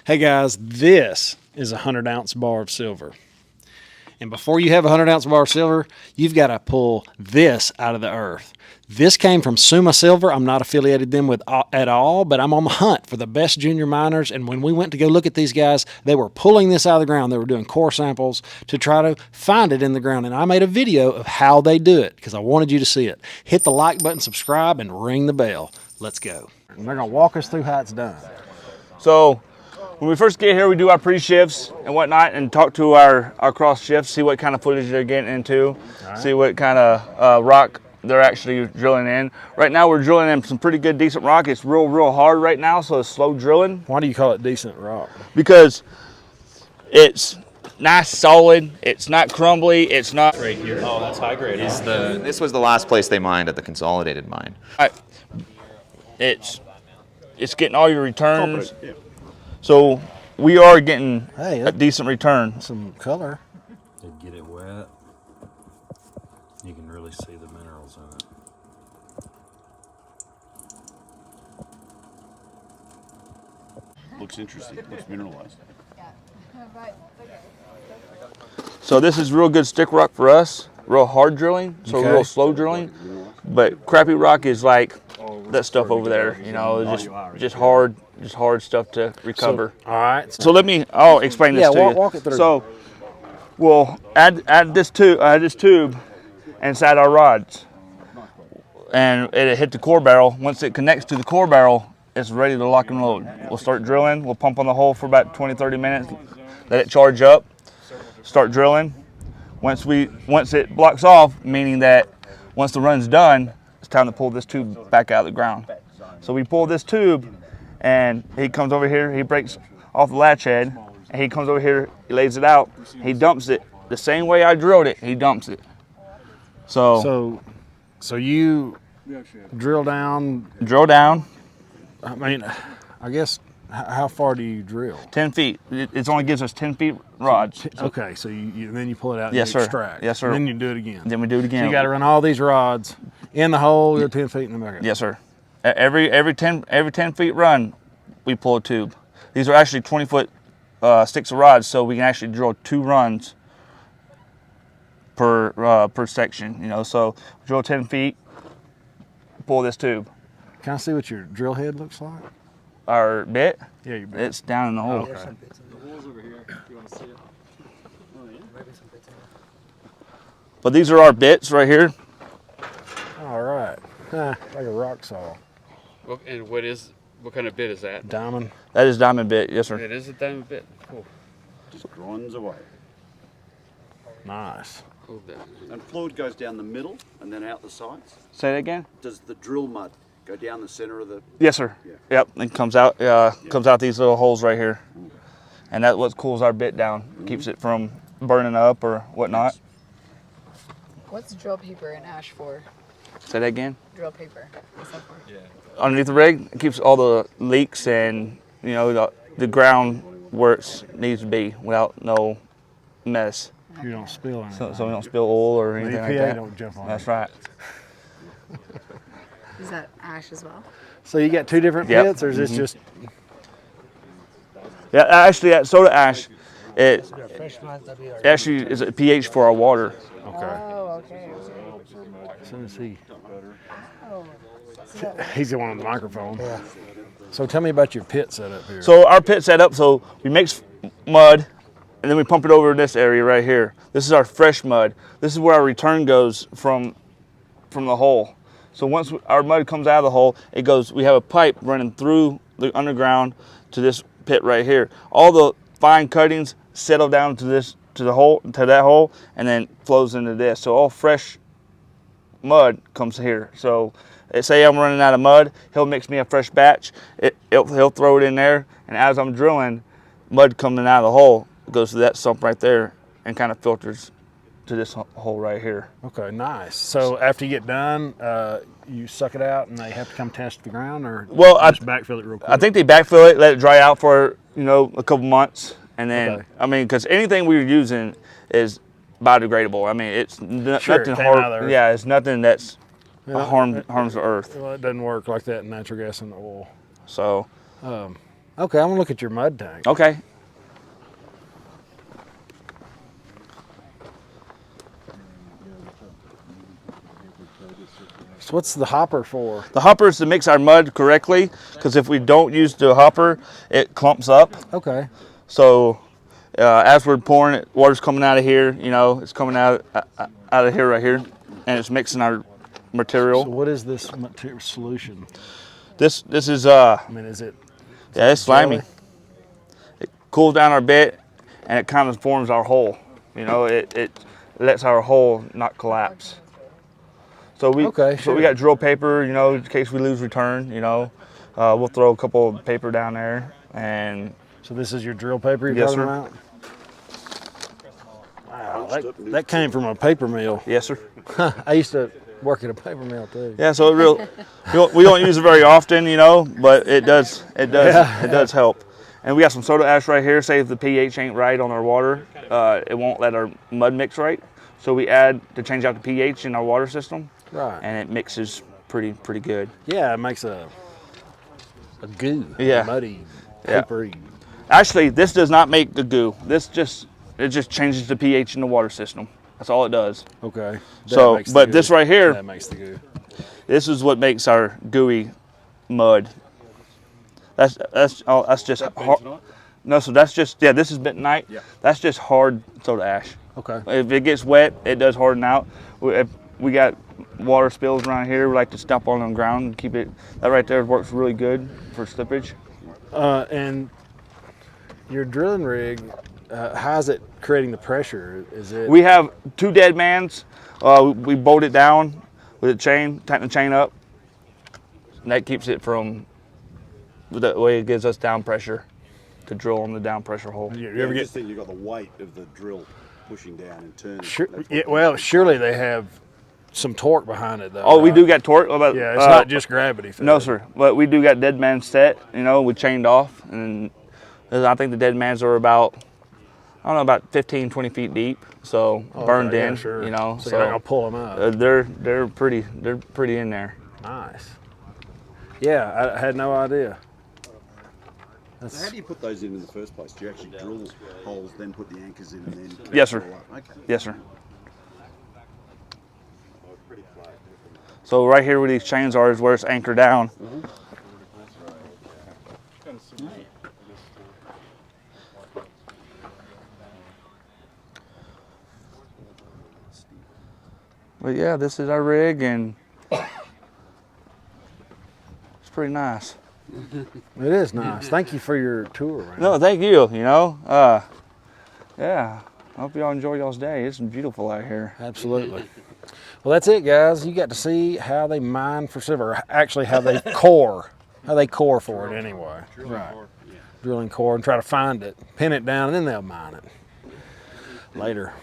Hey guys, this is a 100-ounce bar of silver. And before you have a 100-ounce bar of silver, you've got to pull this out of the earth. This came from Summa Silver. I'm not affiliated them with at all, but I'm on the hunt for the best junior miners. And when we went to go look at these guys, they were pulling this out of the ground. They were doing core samples to try to find it in the ground. And I made a video of how they do it because I wanted you to see it. Hit the like button, subscribe, and ring the bell. Let's go. And they're going to walk us through how it's done. So when we first get here, we do our pre-shifts and whatnot and talk to our cross shifts, see what kind of footage they're getting into, see what kind of rock they're actually drilling in. Right now we're drilling in some pretty good, decent rock. It's real hard right now, so it's slow drilling. Why do you call it decent rock? Because it's nice, solid, it's not crumbly, it's not... Right here. Oh, that's high grade. This was the last place they mined at the consolidated mine. It's getting all your returns. So we are getting a decent return. Some color. To get it wet, you can really see the minerals in it. Looks interesting. Looks mineralized. So this is real good stick rock for us. Real hard drilling, so real slow drilling. But crappy rock is like that stuff over there. You know, just hard stuff to recover. So, all right. So I'll explain this to you. Walk it through. So we'll add this tube inside our rods, and it'll hit the core barrel. Once it connects to the core barrel, it's ready to lock and load. We'll start drilling. We'll pump on the hole for about 20-30 minutes, let it charge up, start drilling. Once it blocks off, meaning that once the run's done, it's time to pull this tube back out of the ground. So we pull this tube, and he comes over here, he breaks off the latch head, and he comes over here, he lays it out, he dumps it. The same way I drilled it, he dumps it. So you drill down. Drill down. I mean, I guess, how far do you drill? 10 feet. It only gives us 10 feet rods. Okay, so then you pull it out and Yes, you sir. extract. Yes, sir. And then you do it again. Then we do it again. So you got to run all these rods in the hole, go 10 feet in the back. Yes, sir. Every 10 feet run, we pull a tube. These are actually 20-foot sticks of rods, so we can actually drill 2 runs per section. You know, so drill 10 feet, pull this tube. Can I see what your drill head looks like? Our bit? Yeah, your bit. It's down in the hole. Okay. The hole's over here. If you want to see it. Oh, yeah. Maybe some bits in But these are our bits right here. All right. Like a rock saw. Well, and what kind of bit is that? Diamond. That is diamond bit, yes, sir. It is a diamond bit. Cool. Just grinds away. Nice. Cool. And fluid goes down the middle and then out the sides. Say that again? Does the drill mud go down the center of the... Yes, sir. Yeah. Yep, and comes out these little holes right here. And that's what cools our bit down, keeps it from burning up or whatnot. What's drill paper and ash for? Say that again? Drill paper. What's that for? Yeah. Underneath the rig, it keeps all the leaks and, you know, the ground where it needs to be without no mess. You don't spill anything. So we don't spill oil or anything like EPA that. don't jump on That's it. right. Is that ash as well? So you got 2 different Yep. pits, or is this just... Yeah, actually, that soda ash, it actually is a pH for our water. Okay. Oh, okay. As soon as he's the one on the microphone. Yeah. So tell me about your pit setup here. So our pit set up, so we mix mud, and then we pump it over in this area right here. This is our fresh mud. This is where our return goes from the hole. So once our mud comes out of the hole, it goes. We have a pipe running through the underground to this pit right here. All the fine cuttings settle down to that hole, and then flows into this. So all fresh mud comes here. So say I'm running out of mud, he'll mix me a fresh batch. He'll throw it in there, and as I'm drilling, mud coming out of the hole goes to that sump right there and kind of filters to this hole right here. Okay, nice. So after you get done, you suck it out, and they have to come test the ground, or just backfill it real quick? I think they backfill it, let it dry out for a couple months, and then I mean, because anything we're using is biodegradable. I mean, it's nothing hard. Yeah, it's nothing that's harms the earth. Well, it doesn't work like that in natural gas and oil. So Okay, I'm gonna look at your mud tank. Okay. So what's the hopper for? The hopper is to mix our mud correctly, because if we don't use the hopper, it clumps up. Okay. So as we're pouring it, water's coming out of here, you know, it's coming out of here right here, and it's mixing our material. So what is this material solution? This is I mean, is it? yeah, it's slimy. jelly? It cools down our bit, and it kind of forms our hole. You know, it lets our hole not collapse. So we got drill paper, you know, in case we lose return. You know, we'll throw a couple of paper down there, and So this is your drill paper you're Yes, talking sir. about? Wow, that came from a paper mill. yes, sir. I used to work at a paper mill too. Yeah, so we don't use it very often, you know, but it does help. And we got some soda ash right here. Say if the pH ain't right on our water, it won't let our mud mix right. So we add to change out the pH in our water system, Right. and it mixes pretty good. Yeah, it makes a goo. Yeah. Muddy, Yeah. papery. Actually, this does not make the goo. It just changes the pH in the water system. That's all it does. Okay. That So, makes the but goo. this right here, That makes the goo. this is what makes our gooey mud. That's just hard. No, so that's just this is bentonite. Yeah. That's just hard soda ash. Okay. If it gets wet, it does harden out. If we got water spills around here, we like to stomp on the ground and keep it. That right there works really good for slippage. And your drilling rig, how's it creating the pressure? Is it? We have 2 dead mans. We bolt it down with a chain, tighten the chain up, and that keeps it from. The way it gives us down pressure to drill on the down pressure hole. You You ever just get? think you've got the weight of the drill pushing down and turning. Sure, That's what yeah, it well, is. surely they have some torque behind it though. Oh, we right? do got torque. Yeah, it's not just gravity. Fed. No, sir. But we do got dead man set. You know, we chained off, and I think the dead mans are about, I don't know, about 15, 20 feet deep. So burned Okay, yeah, in. sure. You know, so you're not gonna pull them up. they're pretty in there. Nice. Yeah, I had no idea. So how do you put those in the first place? Do you actually drill holes, then put the anchors in, and then? connect Yes, it sir. all up? Okay. Yes, sir. So right here where these chains are is where it's anchored down. But yeah, this is our rig, and it's pretty nice. It is nice. Thank you for your tour. Man. No, thank you. You know, yeah. I hope y'all enjoy y'all's day. It's beautiful out here. Absolutely. Well, that's it, guys. You got to see how they mine for silver. Actually, how they core for it anyway. Right. Drilling core and try to find it, pin it down, and then they'll mine it later.